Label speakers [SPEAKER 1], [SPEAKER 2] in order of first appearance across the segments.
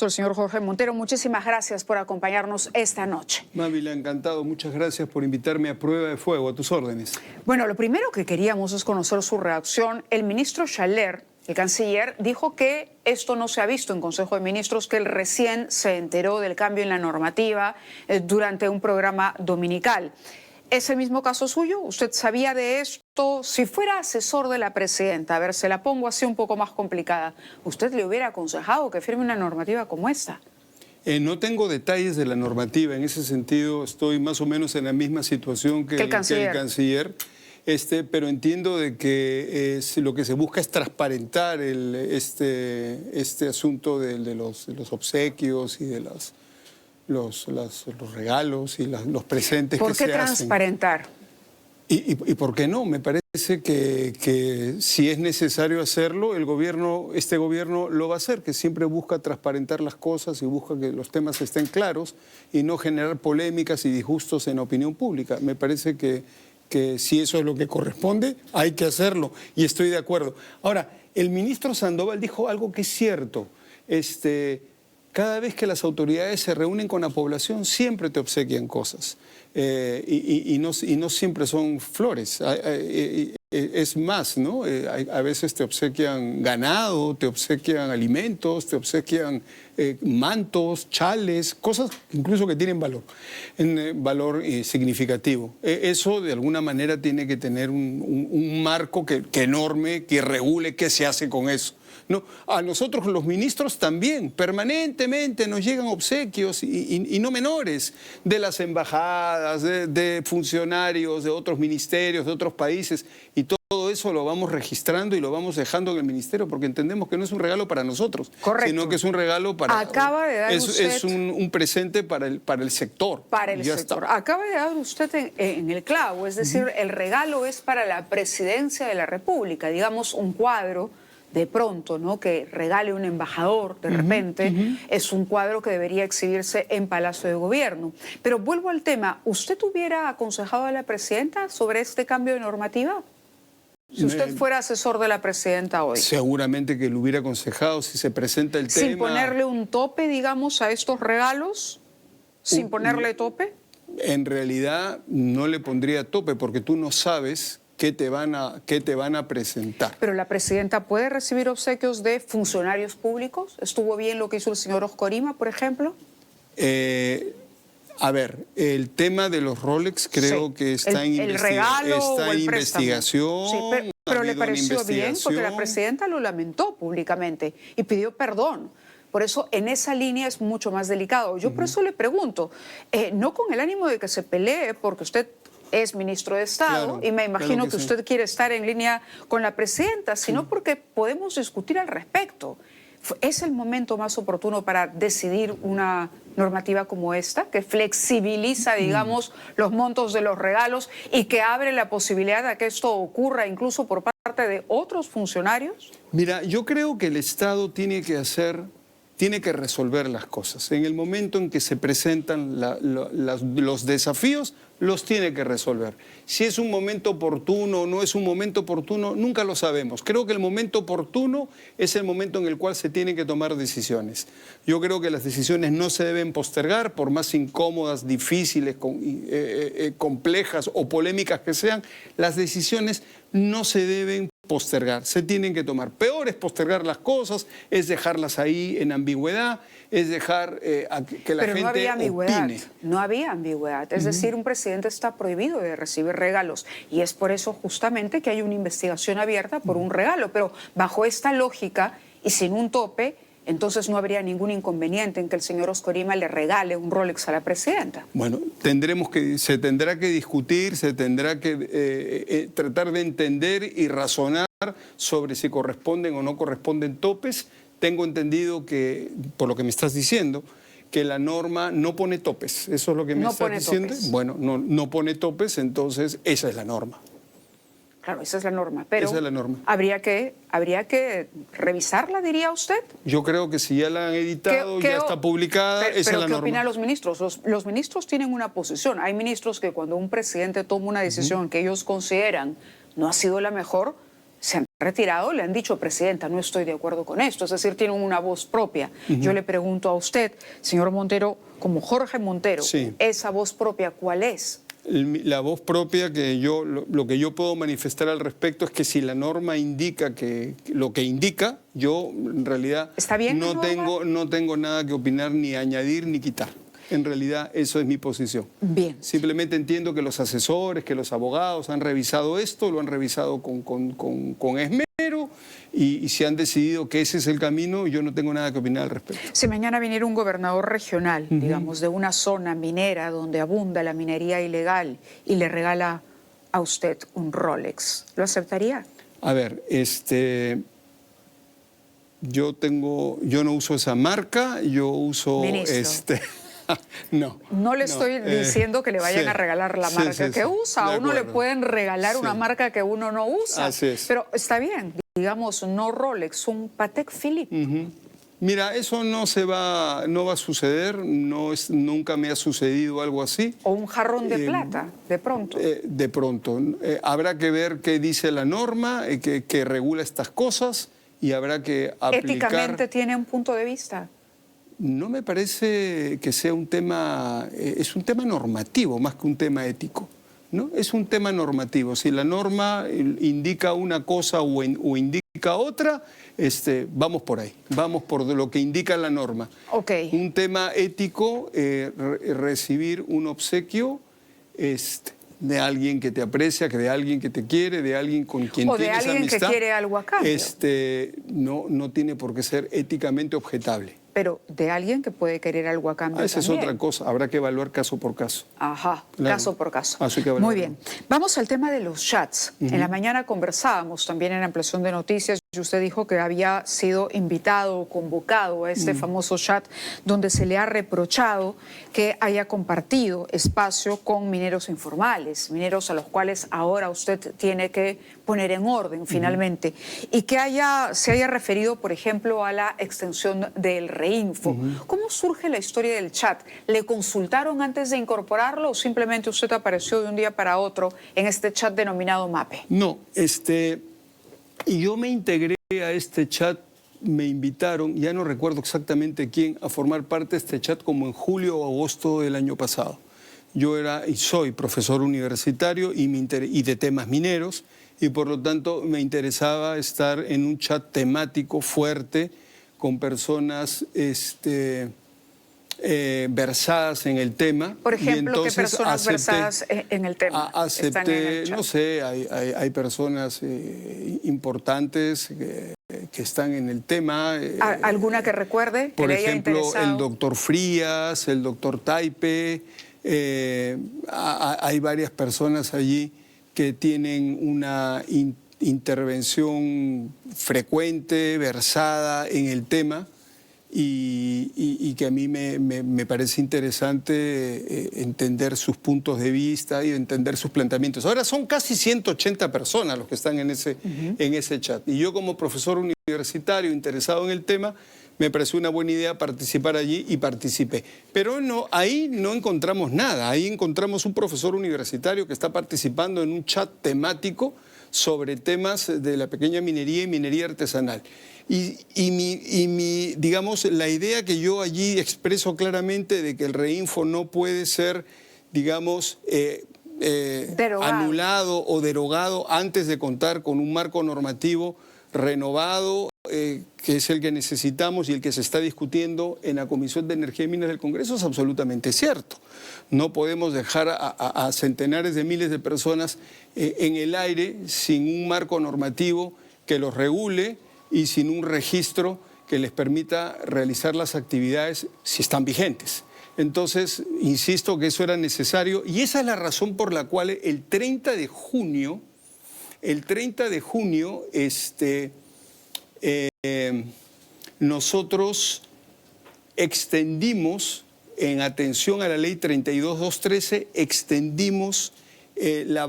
[SPEAKER 1] El señor Jorge Montero, muchísimas gracias por acompañarnos esta noche.
[SPEAKER 2] Mávila, encantado. Muchas gracias por invitarme a Prueba de Fuego, a tus órdenes.
[SPEAKER 1] Bueno, lo primero que queríamos es conocer su reacción. El ministro Schaller, el canciller, dijo que esto no se ha visto en Consejo de Ministros, que él recién se enteró del cambio en la normativa durante un programa dominical. ¿Es el mismo caso suyo? ¿Usted sabía de esto? Si fuera asesor de la presidenta, a ver, se la pongo así un poco más complicada, ¿usted le hubiera aconsejado que firme una normativa como esta?
[SPEAKER 2] No tengo detalles de la normativa. En ese sentido, estoy más o menos en la misma situación que el canciller. Pero entiendo de que lo que se busca es transparentar este asunto de los obsequios y de los regalos y los presentes que se hacen.
[SPEAKER 1] ¿Por qué transparentar?
[SPEAKER 2] ¿Y por qué no? Me parece que si es necesario hacerlo, este gobierno lo va a hacer, que siempre busca transparentar las cosas y busca que los temas estén claros y no generar polémicas y disgustos en la opinión pública. Me parece que si eso es lo que corresponde, hay que hacerlo y estoy de acuerdo. Ahora, el ministro Sandoval dijo algo que es cierto. Cada vez que las autoridades se reúnen con la población, siempre te obsequian cosas. Y no siempre son flores. Es más, ¿no? A veces te obsequian ganado, te obsequian alimentos, te obsequian mantos, chales, cosas incluso que tienen valor significativo. Eso de alguna manera tiene que tener un marco que norme, que regule qué se hace con eso. No, a nosotros los ministros también, permanentemente nos llegan obsequios y no menores de las embajadas, de funcionarios, de otros ministerios, de otros países, y todo eso lo vamos registrando y lo vamos dejando en el ministerio porque entendemos que no es un regalo para nosotros, sino que es un regalo para...
[SPEAKER 1] Acaba de dar
[SPEAKER 2] es un presente para el sector.
[SPEAKER 1] Para el sector. Acaba de dar usted en el clavo, es decir, el regalo es para la presidencia de la República, digamos un cuadro. De pronto, ¿no? Que regale un embajador, de repente, es un cuadro que debería exhibirse en Palacio de Gobierno. Pero vuelvo al tema, ¿usted hubiera aconsejado a la presidenta sobre este cambio de normativa? Si usted fuera asesor de la presidenta hoy.
[SPEAKER 2] Seguramente que lo hubiera aconsejado si se presenta el tema.
[SPEAKER 1] ¿Sin ponerle un tope, digamos, a estos regalos? ¿Sin ponerle tope?
[SPEAKER 2] En realidad no le pondría tope porque tú no sabes qué te van a presentar.
[SPEAKER 1] Pero la presidenta puede recibir obsequios de funcionarios públicos. ¿Estuvo bien lo que hizo el señor Oscorima, por ejemplo?
[SPEAKER 2] A ver, el tema de los Rolex creo que está en investigación.
[SPEAKER 1] Sí, pero le pareció bien porque la presidenta lo lamentó públicamente y pidió perdón. Por eso, en esa línea es mucho más delicado. Yo por eso le pregunto, no con el ánimo de que se pelee, porque usted es ministro de Estado, claro, y me imagino que usted quiere estar en línea con la presidenta, sino porque podemos discutir al respecto. ¿Es el momento más oportuno para decidir una normativa como esta, que flexibiliza, digamos, los montos de los regalos y que abre la posibilidad de que esto ocurra incluso por parte de otros funcionarios?
[SPEAKER 2] Mira, yo creo que el Estado tiene que resolver las cosas. En el momento en que se presentan los desafíos, los tiene que resolver. Si es un momento oportuno o no es un momento oportuno, nunca lo sabemos. Creo que el momento oportuno es el momento en el cual se tienen que tomar decisiones. Yo creo que las decisiones no se deben postergar, por más incómodas, difíciles, complejas o polémicas que sean, las decisiones no se deben postergar, se tienen que tomar. Peor es postergar las cosas, es dejarlas ahí en ambigüedad, es dejar que la gente opine.
[SPEAKER 1] No había ambigüedad, es decir, un presidente está prohibido de recibir regalos y es por eso justamente que hay una investigación abierta por un regalo, pero bajo esta lógica y sin un tope, entonces no habría ningún inconveniente en que el señor Oscorima le regale un Rolex a la presidenta.
[SPEAKER 2] Bueno, se tendrá que discutir, se tendrá que tratar de entender y razonar sobre si corresponden o no corresponden topes. Tengo entendido que, por lo que me estás diciendo, que la norma no pone topes. ¿Eso es lo que me estás diciendo?
[SPEAKER 1] Topes.
[SPEAKER 2] Bueno, no pone topes, entonces esa es la norma.
[SPEAKER 1] Claro, esa es la norma, pero
[SPEAKER 2] esa es la norma.
[SPEAKER 1] Habría que revisarla, diría usted.
[SPEAKER 2] Yo creo que si ya la han editado, ya está publicada, esa es la norma.
[SPEAKER 1] ¿Pero qué opinan los ministros? Los ministros tienen una posición. Hay ministros que cuando un presidente toma una decisión que ellos consideran no ha sido la mejor, se han retirado, le han dicho, presidenta, no estoy de acuerdo con esto, es decir, tienen una voz propia. Yo le pregunto a usted, señor Montero, como Jorge Montero,
[SPEAKER 2] sí,
[SPEAKER 1] ¿esa voz propia cuál es?
[SPEAKER 2] La voz propia que lo que yo puedo manifestar al respecto es que si la norma indica lo que indica, yo en realidad
[SPEAKER 1] ¿Está bien
[SPEAKER 2] no tengo nada que opinar, ni añadir ni quitar. En realidad eso es mi posición.
[SPEAKER 1] Bien.
[SPEAKER 2] Simplemente entiendo que los asesores, que los abogados han revisado esto, lo han revisado con esmero y si han decidido que ese es el camino, yo no tengo nada que opinar al respecto.
[SPEAKER 1] Si mañana viniera un gobernador regional, digamos, de una zona minera donde abunda la minería ilegal y le regala a usted un Rolex, ¿lo aceptaría?
[SPEAKER 2] A ver, yo no uso esa marca, yo uso
[SPEAKER 1] Ministro.
[SPEAKER 2] No.
[SPEAKER 1] No le estoy diciendo que le vayan a regalar la marca que usa. A uno le pueden regalar una marca que uno no usa.
[SPEAKER 2] Así es.
[SPEAKER 1] Pero está bien, digamos, no Rolex, un Patek Philippe.
[SPEAKER 2] Mira, eso no va a suceder, nunca me ha sucedido algo así.
[SPEAKER 1] O un jarrón de plata, de pronto.
[SPEAKER 2] De pronto. Habrá que ver qué dice la norma que regula estas cosas y habrá que aplicar.
[SPEAKER 1] ¿Éticamente tiene un punto de vista?
[SPEAKER 2] No me parece que sea un tema, es un tema normativo más que un tema ético, ¿no? Es un tema normativo. Si la norma indica una cosa o indica otra, vamos por ahí, vamos por lo que indica la norma.
[SPEAKER 1] Okay.
[SPEAKER 2] Un tema ético, recibir un obsequio de alguien que te aprecia, de alguien que te quiere, de alguien con quien tienes amistad. O de alguien
[SPEAKER 1] que quiere algo a cambio.
[SPEAKER 2] No tiene por qué ser éticamente objetable.
[SPEAKER 1] Pero de alguien que puede querer algo a cambio
[SPEAKER 2] esa
[SPEAKER 1] también.
[SPEAKER 2] Es otra cosa, habrá que evaluar caso por caso.
[SPEAKER 1] Ajá,
[SPEAKER 2] claro.
[SPEAKER 1] Caso por caso.
[SPEAKER 2] Muy
[SPEAKER 1] bien, vamos al tema de los chats. En la mañana conversábamos también en Ampliación de Noticias y usted dijo que había sido invitado o convocado a este famoso chat donde se le ha reprochado que haya compartido espacio con mineros informales, mineros a los cuales ahora usted tiene que poner en orden finalmente, y que se haya referido, por ejemplo, a la extensión del Reinfo. ¿Cómo surge la historia del chat? ¿Le consultaron antes de incorporarlo o simplemente usted apareció de un día para otro en este chat denominado MAPE?
[SPEAKER 2] No, y yo me integré a este chat, me invitaron, ya no recuerdo exactamente quién, a formar parte de este chat como en julio o agosto del año pasado. Yo era y soy profesor universitario y de temas mineros, y por lo tanto me interesaba estar en un chat temático fuerte con personas versadas en el tema.
[SPEAKER 1] Por ejemplo, ¿qué personas versadas en el tema
[SPEAKER 2] acepté,
[SPEAKER 1] están en el chat?
[SPEAKER 2] No sé, hay personas importantes que están en el tema.
[SPEAKER 1] ¿Alguna que recuerde?
[SPEAKER 2] Por
[SPEAKER 1] que le haya
[SPEAKER 2] ejemplo,
[SPEAKER 1] interesado?
[SPEAKER 2] el doctor Frías, el doctor Taipe, hay varias personas allí que tienen una intervención frecuente, versada en el tema y que a mí me parece interesante entender sus puntos de vista y entender sus planteamientos. Ahora son casi 180 personas los que están en ese chat y yo como profesor universitario interesado en el tema me pareció una buena idea participar allí y participé. Pero ahí no encontramos nada, ahí encontramos un profesor universitario que está participando en un chat temático sobre temas de la pequeña minería y minería artesanal. Digamos, la idea que yo allí expreso claramente de que el Reinfo no puede ser, digamos, anulado o derogado antes de contar con un marco normativo renovado, que es el que necesitamos y el que se está discutiendo en la Comisión de Energía y Minas del Congreso, es absolutamente cierto. No podemos dejar a centenares de miles de personas en el aire sin un marco normativo que los regule y sin un registro que les permita realizar las actividades si están vigentes. Entonces, insisto que eso era necesario y esa es la razón por la cual el 30 de junio, nosotros extendimos, en atención a la ley 32.213, extendimos la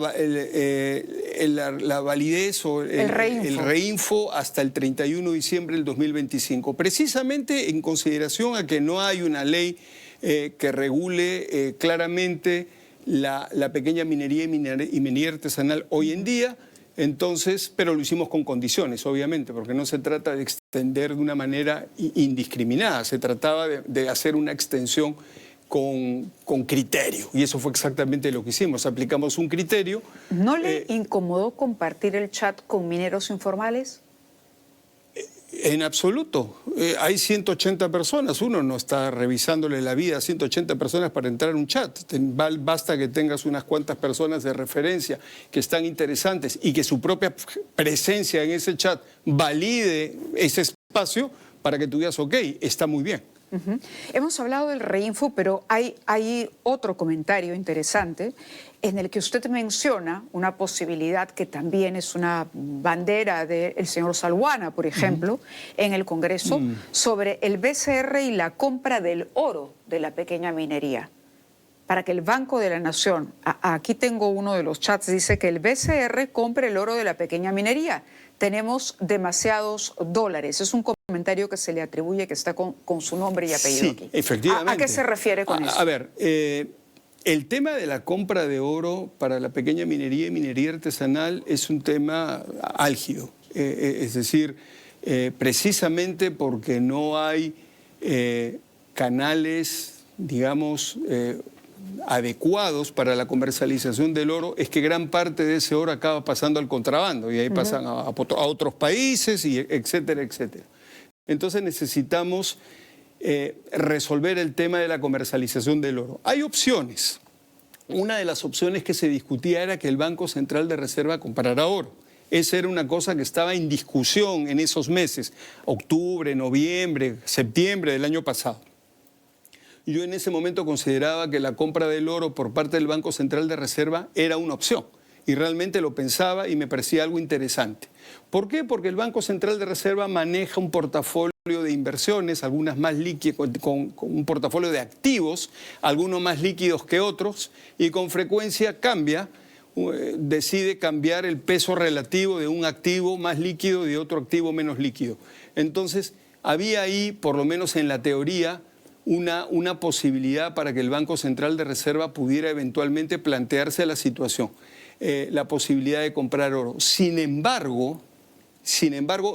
[SPEAKER 2] validez o el Reinfo hasta el 31 de diciembre del 2025, precisamente en consideración a que no hay una ley que regule claramente la pequeña minería y minería artesanal hoy en día. Entonces, pero lo hicimos con condiciones, obviamente, porque no se trata de extender de una manera indiscriminada, se trataba de hacer una extensión con criterio. Y eso fue exactamente lo que hicimos. Aplicamos un criterio.
[SPEAKER 1] ¿No le incomodó compartir el chat con mineros informales?
[SPEAKER 2] En absoluto. Hay 180 personas. Uno no está revisándole la vida a 180 personas para entrar en un chat. Basta que tengas unas cuantas personas de referencia que están interesantes y que su propia presencia en ese chat valide ese espacio para que tú digas, ok, está muy bien.
[SPEAKER 1] Hemos hablado del Reinfo, pero hay otro comentario interesante en el que usted menciona una posibilidad que también es una bandera del señor Salguana, por ejemplo, en el Congreso, sobre el BCR y la compra del oro de la pequeña minería. Para que el Banco de la Nación, aquí tengo uno de los chats, dice que el BCR compre el oro de la pequeña minería. Tenemos demasiados dólares. Es un comentario que se le atribuye, que está con su nombre y apellido aquí.
[SPEAKER 2] Efectivamente.
[SPEAKER 1] ¿A qué se refiere con eso?
[SPEAKER 2] A ver, el tema de la compra de oro para la pequeña minería y minería artesanal es un tema álgido. Es decir, precisamente porque no hay canales, digamos, adecuados para la comercialización del oro, es que gran parte de ese oro acaba pasando al contrabando y ahí pasan a otros países, y etcétera, etcétera. Entonces necesitamos resolver el tema de la comercialización del oro. Hay opciones. Una de las opciones que se discutía era que el Banco Central de Reserva comprara oro. Esa era una cosa que estaba en discusión en esos meses, octubre, noviembre, septiembre del año pasado. Yo en ese momento consideraba que la compra del oro por parte del Banco Central de Reserva era una opción. Y realmente lo pensaba y me parecía algo interesante. ¿Por qué? Porque el Banco Central de Reserva maneja un portafolio de inversiones, algunas más líquidas, con un portafolio de activos, algunos más líquidos que otros, y con frecuencia decide cambiar el peso relativo de un activo más líquido y de otro activo menos líquido. Entonces, había ahí, por lo menos en la teoría, una posibilidad para que el Banco Central de Reserva pudiera eventualmente plantearse la situación, la posibilidad de comprar oro. Sin embargo,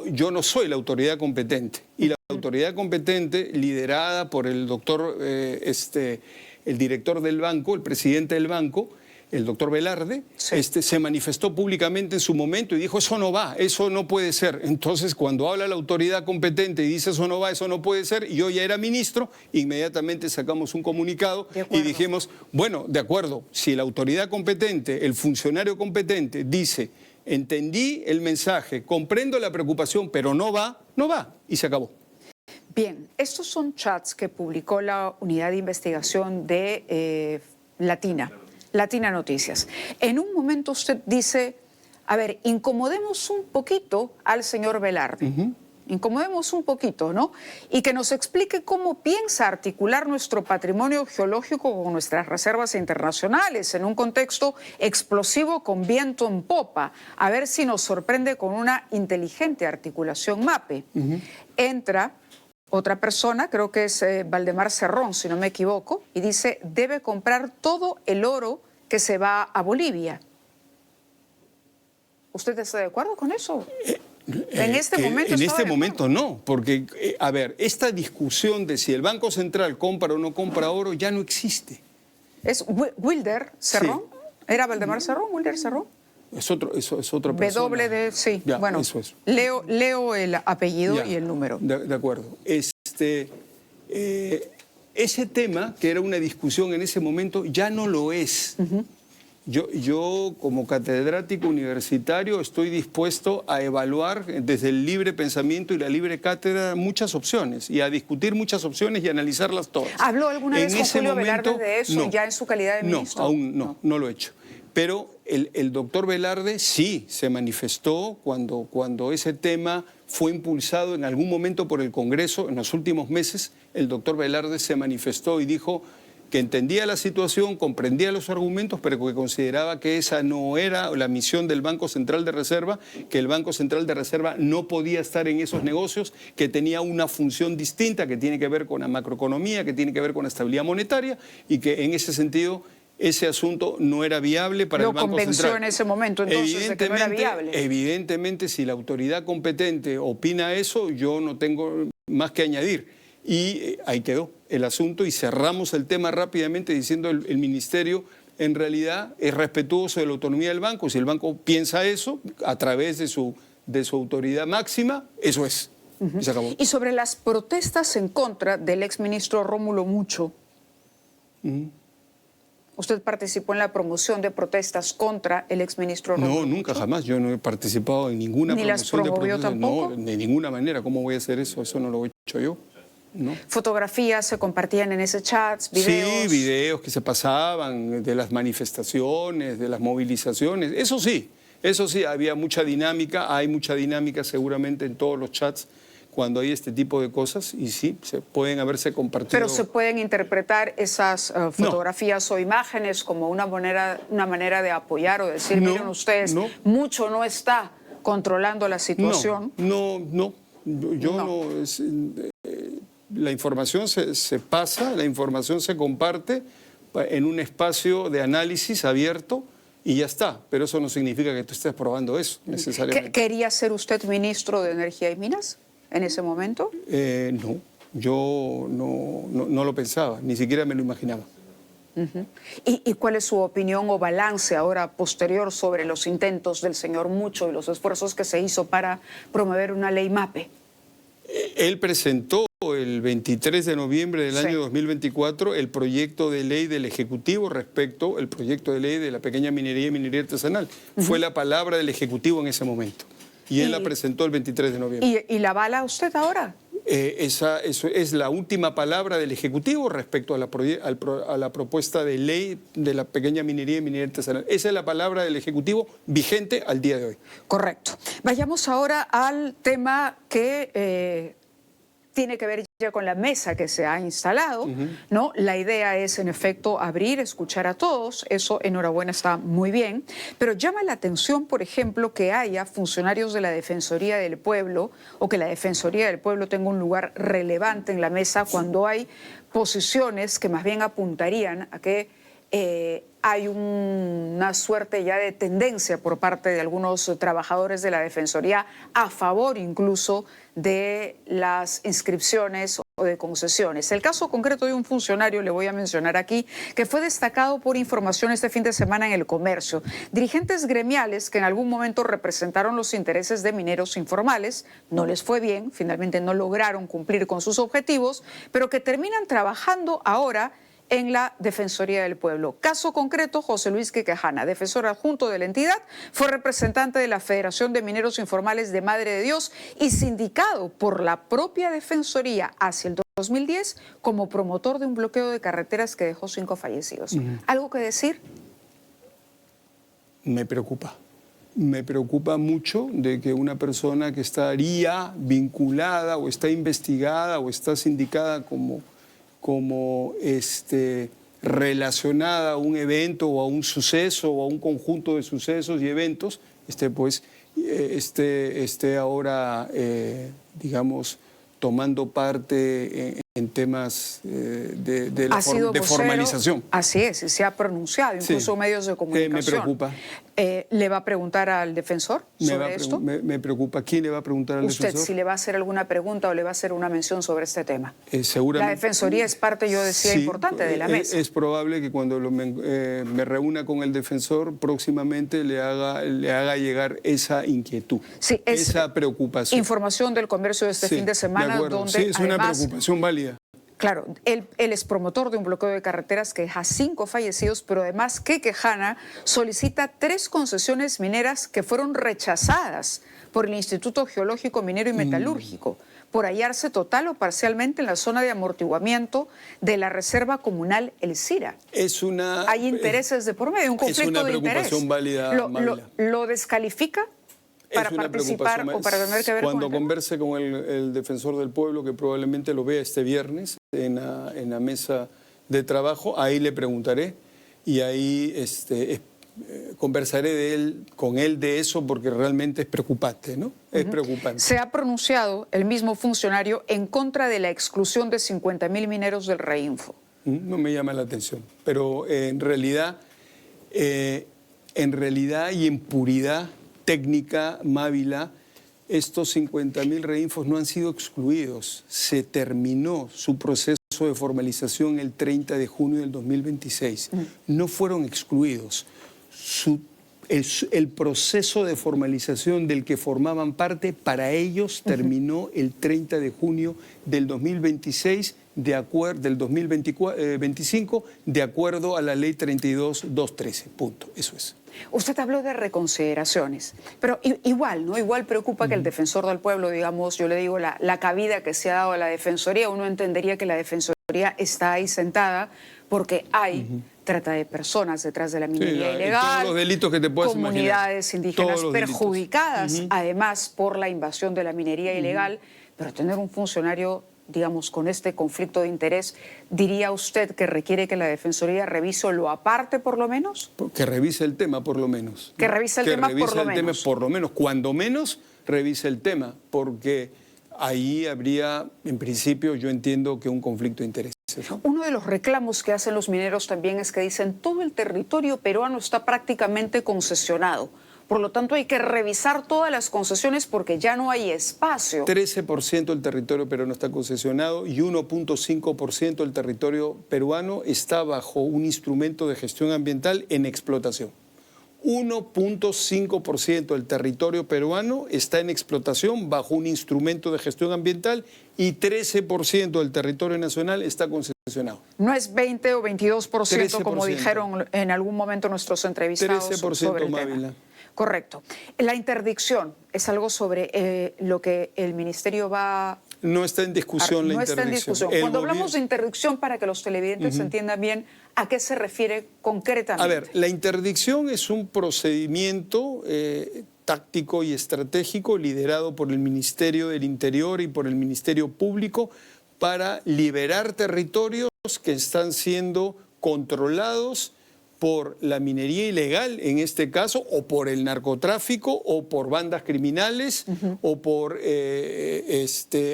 [SPEAKER 2] yo no soy la autoridad competente. Y la autoridad competente, liderada por el doctor, el director del banco, el presidente del banco, el doctor Velarde, sí, se manifestó públicamente en su momento y dijo, eso no va, eso no puede ser. Entonces, cuando habla la autoridad competente y dice, eso no va, eso no puede ser, y yo ya era ministro, inmediatamente sacamos un comunicado y dijimos, bueno, de acuerdo, si la autoridad competente, el funcionario competente dice, entendí el mensaje, comprendo la preocupación, pero no va, no va, y se acabó.
[SPEAKER 1] Bien, estos son chats que publicó la unidad de investigación de Latina Noticias. En un momento usted dice, a ver, incomodemos un poquito al señor Velarde, incomodemos un poquito, ¿no? Y que nos explique cómo piensa articular nuestro patrimonio geológico con nuestras reservas internacionales en un contexto explosivo con viento en popa, a ver si nos sorprende con una inteligente articulación MAPE. Entra otra persona, creo que es Valdemar Cerrón, si no me equivoco, y dice, debe comprar todo el oro que se va a Bolivia. ¿Usted está de acuerdo con eso? En este momento no, porque, a ver, esta discusión de si el Banco Central compra o no compra oro ya no existe. ¿Es Wilder Cerrón? Sí. ¿Era Valdemar Cerrón, Wilder Cerrón? Es otra persona. Sí, ya, bueno, eso. Leo el apellido y el número. De acuerdo. Ese tema, que era una discusión en ese momento, ya no lo es. Yo, como catedrático universitario, estoy dispuesto a evaluar desde el libre pensamiento y la libre cátedra muchas opciones y a discutir muchas opciones y analizarlas todas. ¿Habló alguna vez con Julio Velarde de eso ya en su calidad de ministro? No, aún no lo he hecho. Pero el doctor Velarde sí se manifestó cuando ese tema fue impulsado en algún momento por el Congreso. En los últimos meses, el doctor Velarde se manifestó y dijo que entendía la situación, comprendía los argumentos, pero que consideraba que esa no era la misión del Banco Central de Reserva, que el Banco Central de Reserva no podía estar en esos negocios, que tenía una función distinta, que tiene que ver con la macroeconomía, que tiene que ver con la estabilidad monetaria, y que en ese sentido
[SPEAKER 2] ese asunto no era viable para el Banco Central.
[SPEAKER 1] Lo convenció en ese momento, entonces, de que no era viable.
[SPEAKER 2] Evidentemente, si la autoridad competente opina eso, yo no tengo más que añadir. Y ahí quedó el asunto y cerramos el tema rápidamente diciendo el ministerio en realidad es respetuoso de la autonomía del banco. Si el banco piensa eso, a través de su autoridad máxima, eso es. Y se acabó.
[SPEAKER 1] Y sobre las protestas en contra del exministro Rómulo Mucho, ¿usted participó en la promoción de protestas contra el exministro Rómulo Mucho?
[SPEAKER 2] No, nunca, jamás. Yo no he participado en ninguna promoción de protestas.
[SPEAKER 1] ¿Ni las promovió tampoco?
[SPEAKER 2] No, de ninguna manera. ¿Cómo voy a hacer eso? Eso no lo he hecho yo. No.
[SPEAKER 1] ¿Fotografías se compartían en ese chat? ¿Videos?
[SPEAKER 2] Sí, videos que se pasaban de las manifestaciones, de las movilizaciones. Eso sí, había mucha dinámica, hay mucha dinámica seguramente en todos los chats cuando hay este tipo de cosas y sí, se pueden haberse compartido.
[SPEAKER 1] Pero se pueden interpretar esas fotografías o imágenes como una manera de apoyar o decir, miren ustedes, Mucho no está controlando la situación.
[SPEAKER 2] No. La información se pasa, la información se comparte en un espacio de análisis abierto y ya está. Pero eso no significa que tú estés probando eso necesariamente.
[SPEAKER 1] ¿Quería ser usted ministro de Energía y Minas en ese momento?
[SPEAKER 2] No, yo no lo pensaba, ni siquiera me lo imaginaba.
[SPEAKER 1] ¿Y cuál es su opinión o balance ahora posterior sobre los intentos del señor Mucho y los esfuerzos que se hizo para promover una ley MAPE?
[SPEAKER 2] Él presentó el 23 de noviembre del año 2024 el proyecto de ley del Ejecutivo respecto al proyecto de ley de la pequeña minería y minería artesanal. Fue la palabra del Ejecutivo en ese momento. Y él la presentó el 23 de noviembre.
[SPEAKER 1] ¿Y la avala usted ahora?
[SPEAKER 2] Eso es la última palabra del Ejecutivo respecto a la propuesta de ley de la pequeña minería y minería artesanal. Esa es la palabra del Ejecutivo vigente al día de hoy.
[SPEAKER 1] Correcto. Vayamos ahora al tema que tiene que ver ya con la mesa que se ha instalado, ¿no? La idea es, en efecto, abrir, escuchar a todos. Eso, enhorabuena, está muy bien. Pero llama la atención, por ejemplo, que haya funcionarios de la Defensoría del Pueblo o que la Defensoría del Pueblo tenga un lugar relevante en la mesa cuando hay posiciones que más bien apuntarían a que hay una suerte ya de tendencia por parte de algunos trabajadores de la Defensoría a favor incluso de las inscripciones o de concesiones. El caso concreto de un funcionario, le voy a mencionar aquí, que fue destacado por información este fin de semana en El Comercio. Dirigentes gremiales que en algún momento representaron los intereses de mineros informales, no les fue bien, finalmente no lograron cumplir con sus objetivos, pero que terminan trabajando ahora en la Defensoría del Pueblo. Caso concreto, José Luis Quequejana, defensor adjunto de la entidad, fue representante de la Federación de Mineros Informales de Madre de Dios y sindicado por la propia Defensoría hacia el 2010 como promotor de un bloqueo de carreteras que dejó 5 fallecidos. ¿Algo que decir?
[SPEAKER 2] Me preocupa. Me preocupa mucho de que una persona que estaría vinculada o está investigada o está sindicada como relacionada a un evento o a un suceso o a un conjunto de sucesos y eventos, esté ahora, digamos, tomando parte en temas de formalización.
[SPEAKER 1] Así es, y se ha pronunciado, incluso medios de comunicación.
[SPEAKER 2] Me preocupa.
[SPEAKER 1] ¿Le va a preguntar al defensor sobre esto?
[SPEAKER 2] Me preocupa. ¿Quién le va a preguntar al defensor?
[SPEAKER 1] Usted, si le va a hacer alguna pregunta o le va a hacer una mención sobre este tema.
[SPEAKER 2] Seguramente.
[SPEAKER 1] La Defensoría es parte, yo decía, importante de la mesa.
[SPEAKER 2] Es probable que cuando me reúna con el defensor, próximamente le haga llegar esa inquietud, esa preocupación.
[SPEAKER 1] Información del Comercio de este fin de semana, donde
[SPEAKER 2] sí, es una preocupación válida.
[SPEAKER 1] Claro, él es promotor de un bloqueo de carreteras que deja 5 fallecidos, pero además Quequejana solicita 3 concesiones mineras que fueron rechazadas por el Instituto Geológico Minero y Metalúrgico por hallarse total o parcialmente en la zona de amortiguamiento de la Reserva Comunal El Cira. Hay intereses de por medio, un conflicto de interés.
[SPEAKER 2] Es una preocupación válida.
[SPEAKER 1] ¿Lo descalifica para participar o para tener que ver con
[SPEAKER 2] Cuando converse con el defensor del pueblo, que probablemente lo vea este viernes en la mesa de trabajo, ahí le preguntaré y ahí conversaré con él de eso, porque realmente es preocupante, ¿no? Es preocupante.
[SPEAKER 1] Se ha pronunciado el mismo funcionario en contra de la exclusión de 50.000 mineros del Reinfo.
[SPEAKER 2] No me llama la atención. Pero en realidad y en puridad técnica, Mávila, estos 50.000 reinfos no han sido excluidos. Se terminó su proceso de formalización el 30 de junio del 2026. No fueron excluidos. El proceso de formalización del que formaban parte, para ellos terminó el 30 de junio del 2026, del 2025, de acuerdo a la ley 32.213. Punto. Eso es.
[SPEAKER 1] Usted habló de reconsideraciones, pero igual, ¿no? Igual preocupa que el defensor del pueblo, digamos, yo le digo, la cabida que se ha dado a la Defensoría, uno entendería que la Defensoría está ahí sentada porque hay trata de personas detrás de la minería ilegal,
[SPEAKER 2] todos los delitos que te puedas
[SPEAKER 1] comunidades indígenas perjudicadas, además, por la invasión de la minería ilegal, pero tener un funcionario, digamos, con este conflicto de interés, ¿diría usted que requiere que la Defensoría revise lo aparte por lo menos?
[SPEAKER 2] Que revise el tema por lo menos.
[SPEAKER 1] Que revise el tema por lo menos.
[SPEAKER 2] Por lo menos, cuando menos, revise el tema, porque ahí habría, en principio, yo entiendo que un conflicto de intereses, ¿no?
[SPEAKER 1] Uno de los reclamos que hacen los mineros también es que dicen todo el territorio peruano está prácticamente concesionado. Por lo tanto, hay que revisar todas las concesiones porque ya no hay espacio.
[SPEAKER 2] 13% del territorio peruano está concesionado y 1.5% del territorio peruano está bajo un instrumento de gestión ambiental en explotación. 1.5% del territorio peruano está en explotación bajo un instrumento de gestión ambiental y 13% del territorio nacional está concesionado.
[SPEAKER 1] No es 20 o 22%,
[SPEAKER 2] 13%.
[SPEAKER 1] Como dijeron en algún momento nuestros entrevistados
[SPEAKER 2] 13%
[SPEAKER 1] sobre el
[SPEAKER 2] Mávila.
[SPEAKER 1] tema. Correcto. La interdicción es algo sobre lo que el ministerio va...
[SPEAKER 2] No está en discusión la interdicción.
[SPEAKER 1] No está en discusión. Cuando hablamos de interdicción, para que los televidentes entiendan bien, ¿a qué se refiere concretamente?
[SPEAKER 2] A ver, la interdicción es un procedimiento táctico y estratégico liderado por el Ministerio del Interior y por el Ministerio Público para liberar territorios que están siendo controlados por la minería ilegal, en este caso, o por el narcotráfico, o por bandas criminales, o por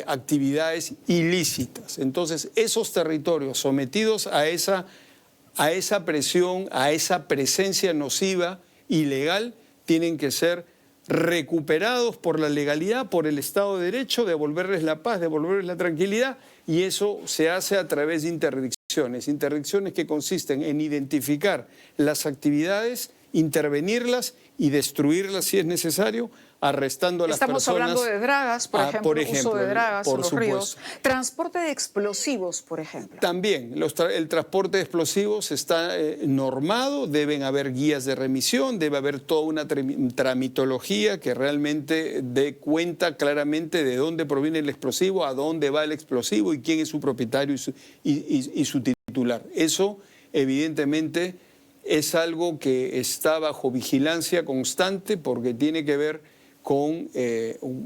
[SPEAKER 2] actividades ilícitas. Entonces, esos territorios sometidos a esa presión, a esa presencia nociva, ilegal, tienen que ser recuperados por la legalidad, por el Estado de Derecho, devolverles la paz, devolverles la tranquilidad, y eso se hace a través de interdicciones que consisten en identificar las actividades, intervenirlas y destruirlas si es necesario, arrestando a las personas.
[SPEAKER 1] Estamos hablando de dragas, por ejemplo, uso de dragas en los ríos. Transporte de explosivos, por ejemplo.
[SPEAKER 2] También, el transporte de explosivos está normado, deben haber guías de remisión, debe haber toda una tramitología que realmente dé cuenta claramente de dónde proviene el explosivo, a dónde va el explosivo y quién es su propietario y su titular. Eso, evidentemente, es algo que está bajo vigilancia constante porque tiene que ver con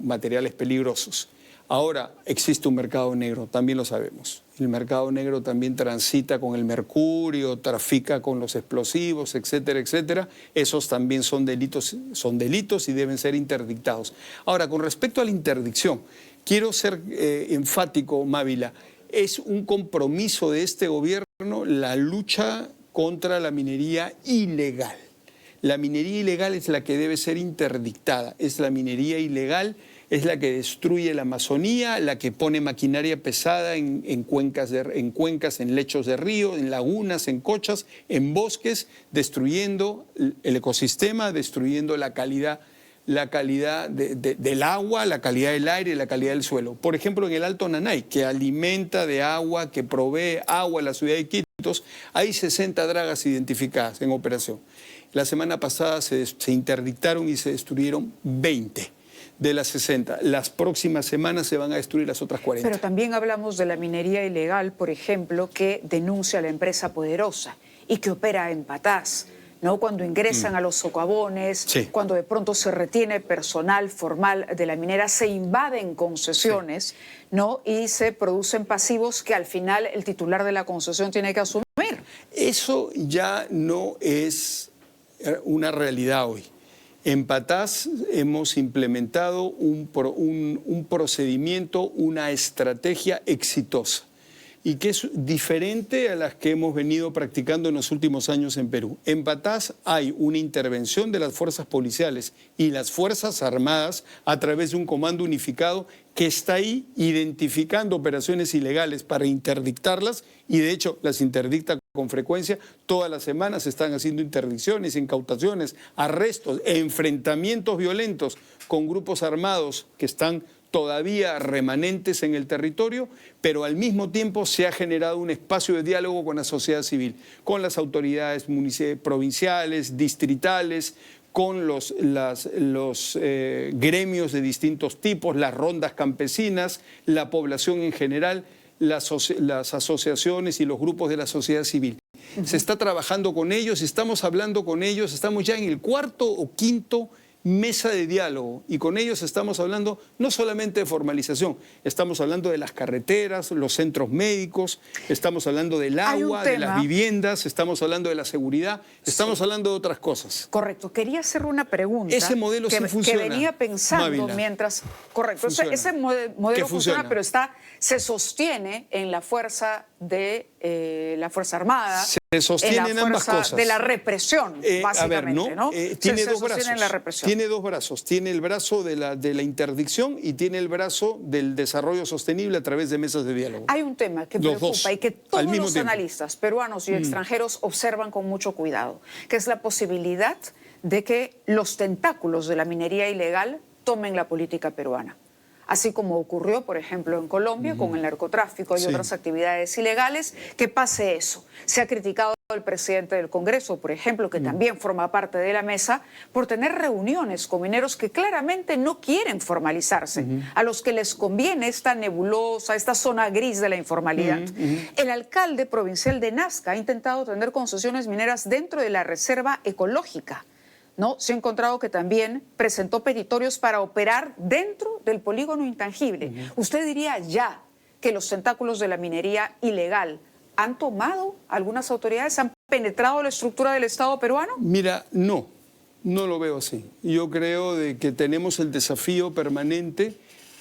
[SPEAKER 2] materiales peligrosos. Ahora, existe un mercado negro, también lo sabemos. El mercado negro también transita con el mercurio, trafica con los explosivos, etcétera, etcétera. Esos también son delitos y deben ser interdictados. Ahora, con respecto a la interdicción, quiero ser enfático, Mávila. Es un compromiso de este gobierno la lucha contra la minería ilegal. La minería ilegal es la que debe ser interdictada, es la minería ilegal, es la que destruye la Amazonía, la que pone maquinaria pesada en cuencas, en lechos de río, en lagunas, en cochas, en bosques, destruyendo el ecosistema, destruyendo la calidad del agua, la calidad del aire, la calidad del suelo. Por ejemplo, en el Alto Nanay, que alimenta de agua, que provee agua a la ciudad de Iquitos, hay 60 dragas identificadas en operación. La semana pasada se interdictaron y se destruyeron 20 de las 60. Las próximas semanas se van a destruir las otras 40.
[SPEAKER 1] Pero también hablamos de la minería ilegal, por ejemplo, que denuncia a la empresa Poderosa y que opera en Patás, ¿no? Cuando ingresan a los socavones,
[SPEAKER 2] sí,
[SPEAKER 1] cuando de pronto se retiene personal formal de la minera, se invaden concesiones, sí, ¿no? Y se producen pasivos que al final el titular de la concesión tiene que asumir.
[SPEAKER 2] Eso ya no es una realidad hoy. En Patás hemos implementado un procedimiento, una estrategia exitosa. y que es diferente a las que hemos venido practicando en los últimos años en Perú. En Patás hay una intervención de las fuerzas policiales y las Fuerzas Armadas a través de un comando unificado que está ahí identificando operaciones ilegales para interdictarlas y de hecho las interdicta con frecuencia. Todas las semanas se están haciendo interdicciones, incautaciones, arrestos, enfrentamientos violentos con grupos armados que están todavía remanentes en el territorio, pero al mismo tiempo se ha generado un espacio de diálogo con la sociedad civil, con las autoridades provinciales, distritales, con los gremios de distintos tipos, las rondas campesinas, la población en general, las asociaciones y los grupos de la sociedad civil. Se está trabajando con ellos, estamos hablando con ellos, estamos ya en el cuarto o quinto mesa de diálogo y con ellos estamos hablando no solamente de formalización, estamos hablando de las carreteras, los centros médicos, estamos hablando del agua, de las viviendas, estamos hablando de la seguridad, estamos hablando de otras cosas.
[SPEAKER 1] Correcto. Quería hacer una pregunta.
[SPEAKER 2] Ese modelo sí funciona.
[SPEAKER 1] Que venía pensando Mávila. Mientras... Correcto. Ese modelo funciona, pero se sostiene en la fuerza de la Fuerza Armada.
[SPEAKER 2] Se sostiene en ambas cosas.
[SPEAKER 1] De la represión, básicamente, ¿no?
[SPEAKER 2] Tiene dos brazos. Tiene dos brazos. Tiene el brazo de la interdicción y tiene el brazo del desarrollo sostenible a través de mesas de diálogo.
[SPEAKER 1] Hay un tema que preocupa y que todos los analistas peruanos y extranjeros observan con mucho cuidado, que es la posibilidad de que los tentáculos de la minería ilegal tomen la política peruana. Así como ocurrió, por ejemplo, en Colombia con el narcotráfico y otras actividades ilegales, que pase eso. Se ha criticado al presidente del Congreso, por ejemplo, que también forma parte de la mesa, por tener reuniones con mineros que claramente no quieren formalizarse, a los que les conviene esta nebulosa, esta zona gris de la informalidad. El alcalde provincial de Nazca ha intentado tener concesiones mineras dentro de la reserva ecológica, ¿no? Se ha encontrado que también presentó petitorios para operar dentro del polígono intangible. ¿Usted diría ya que los tentáculos de la minería ilegal han tomado algunas autoridades, han penetrado la estructura del Estado peruano?
[SPEAKER 2] Mira, no lo veo así. Yo creo de que tenemos el desafío permanente.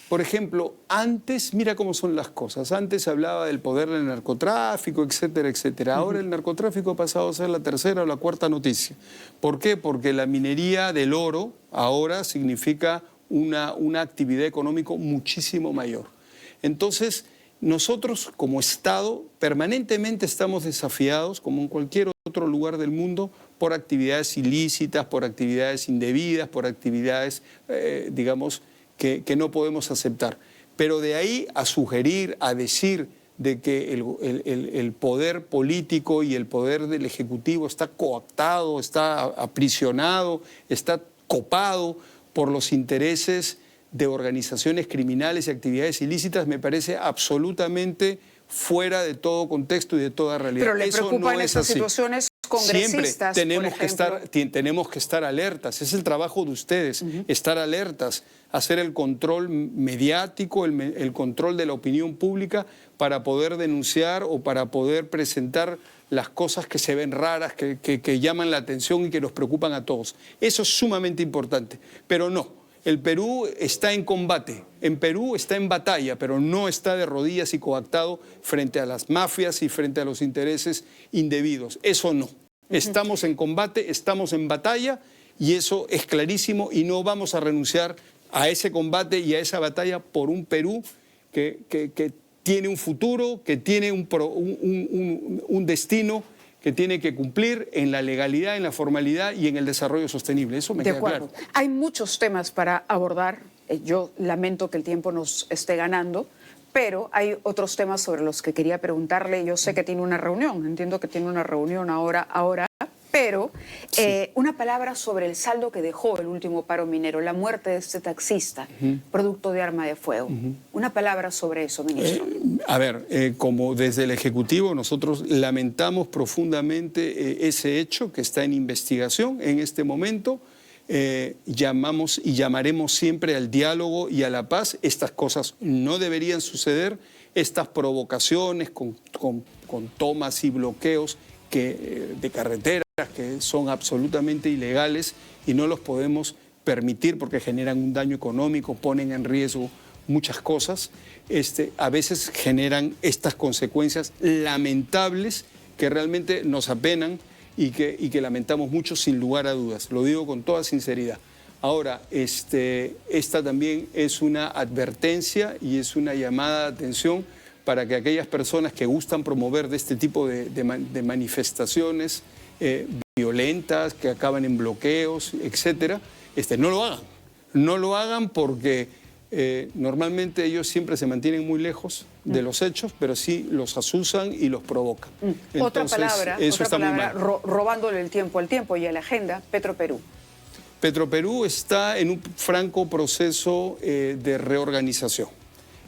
[SPEAKER 2] Por ejemplo, antes, mira cómo son las cosas, antes se hablaba del poder del narcotráfico, etcétera, etcétera. Ahora el narcotráfico ha pasado a ser la tercera o la cuarta noticia. ¿Por qué? Porque la minería del oro ahora significa una actividad económica muchísimo mayor. Entonces, nosotros como Estado permanentemente estamos desafiados, como en cualquier otro lugar del mundo, por actividades ilícitas, por actividades indebidas, por actividades, digamos, que no podemos aceptar. Pero de ahí a sugerir, a decir de que el poder político y el poder del Ejecutivo está cooptado, está aprisionado, está copado por los intereses de organizaciones criminales y actividades ilícitas, me parece absolutamente fuera de todo contexto y de toda realidad.
[SPEAKER 1] Pero le preocupa en estas situaciones congresistas,
[SPEAKER 2] siempre tenemos que estar alertas. Es el trabajo de ustedes, estar alertas, hacer el control mediático, el control de la opinión pública para poder denunciar o para poder presentar las cosas que se ven raras, que llaman la atención y que nos preocupan a todos. Eso es sumamente importante, pero no. El Perú está en combate, en Perú está en batalla, pero no está de rodillas y coactado frente a las mafias y frente a los intereses indebidos. Eso no. Estamos en combate, estamos en batalla y eso es clarísimo y no vamos a renunciar a ese combate y a esa batalla por un Perú que tiene un futuro, que tiene un destino que tiene que cumplir en la legalidad, en la formalidad y en el desarrollo sostenible. Eso me queda claro.
[SPEAKER 1] Hay muchos temas para abordar. Yo lamento que el tiempo nos esté ganando, pero hay otros temas sobre los que quería preguntarle. Yo sé que tiene una reunión, entiendo que tiene una reunión ahora, pero una palabra sobre el saldo que dejó el último paro minero, la muerte de este taxista, producto de arma de fuego. Una palabra sobre eso, ministro.
[SPEAKER 2] Como desde el Ejecutivo nosotros lamentamos profundamente ese hecho que está en investigación en este momento. Llamamos y llamaremos siempre al diálogo y a la paz. Estas cosas no deberían suceder. Estas provocaciones con tomas y bloqueos de carreteras que son absolutamente ilegales y no los podemos permitir porque generan un daño económico, ponen en riesgo muchas cosas, a veces generan estas consecuencias lamentables que realmente nos apenan y que lamentamos mucho sin lugar a dudas. Lo digo con toda sinceridad. Ahora, esta también es una advertencia y es una llamada de atención para que aquellas personas que gustan promover de este tipo de manifestaciones violentas, que acaban en bloqueos, etcétera, no lo hagan. No lo hagan porque normalmente ellos siempre se mantienen muy lejos de los hechos, pero sí los asusan y los provocan. Entonces,
[SPEAKER 1] otra palabra,
[SPEAKER 2] está muy mal.
[SPEAKER 1] Robándole el tiempo al tiempo y a la agenda, Petroperú.
[SPEAKER 2] Petroperú está en un franco proceso de reorganización.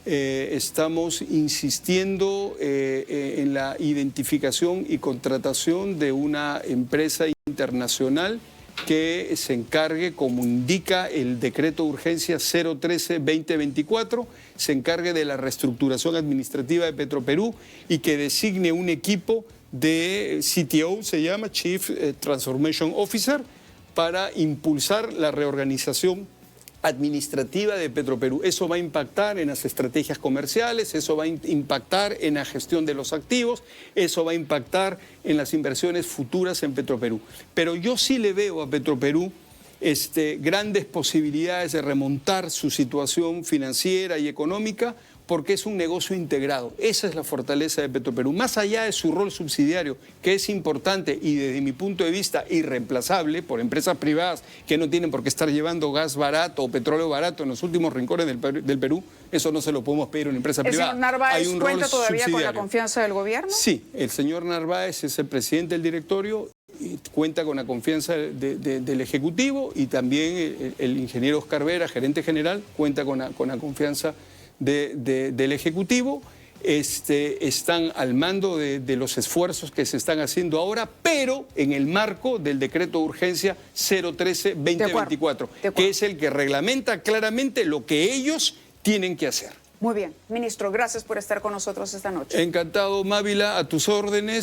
[SPEAKER 2] Estamos insistiendo en la identificación y contratación de una empresa internacional que se encargue, como indica el decreto de urgencia 013-2024, se encargue de la reestructuración administrativa de Petroperú y que designe un equipo de CTO, se llama Chief Transformation Officer, para impulsar la reorganización administrativa de Petroperú. Eso va a impactar en las estrategias comerciales, eso va a impactar en la gestión de los activos, eso va a impactar en las inversiones futuras en Petroperú. Pero yo sí le veo a Petroperú grandes posibilidades de remontar su situación financiera y económica, porque es un negocio integrado. Esa es la fortaleza de Petroperú. Más allá de su rol subsidiario, que es importante y desde mi punto de vista irreemplazable por empresas privadas que no tienen por qué estar llevando gas barato o petróleo barato en los últimos rincones del Perú, eso no se lo podemos pedir a una empresa privada.
[SPEAKER 1] ¿El señor Narváez cuenta todavía con la confianza del gobierno?
[SPEAKER 2] Sí, el señor Narváez es el presidente del directorio, y cuenta con la confianza del Ejecutivo, y también el ingeniero Oscar Vera, gerente general, cuenta con la confianza del Ejecutivo. Están al mando de los esfuerzos que se están haciendo ahora, pero en el marco del decreto de urgencia 013-2024, que es el que reglamenta claramente lo que ellos tienen que hacer.
[SPEAKER 1] Muy bien. Ministro, gracias por estar con nosotros esta noche.
[SPEAKER 2] Encantado, Mávila, a tus órdenes.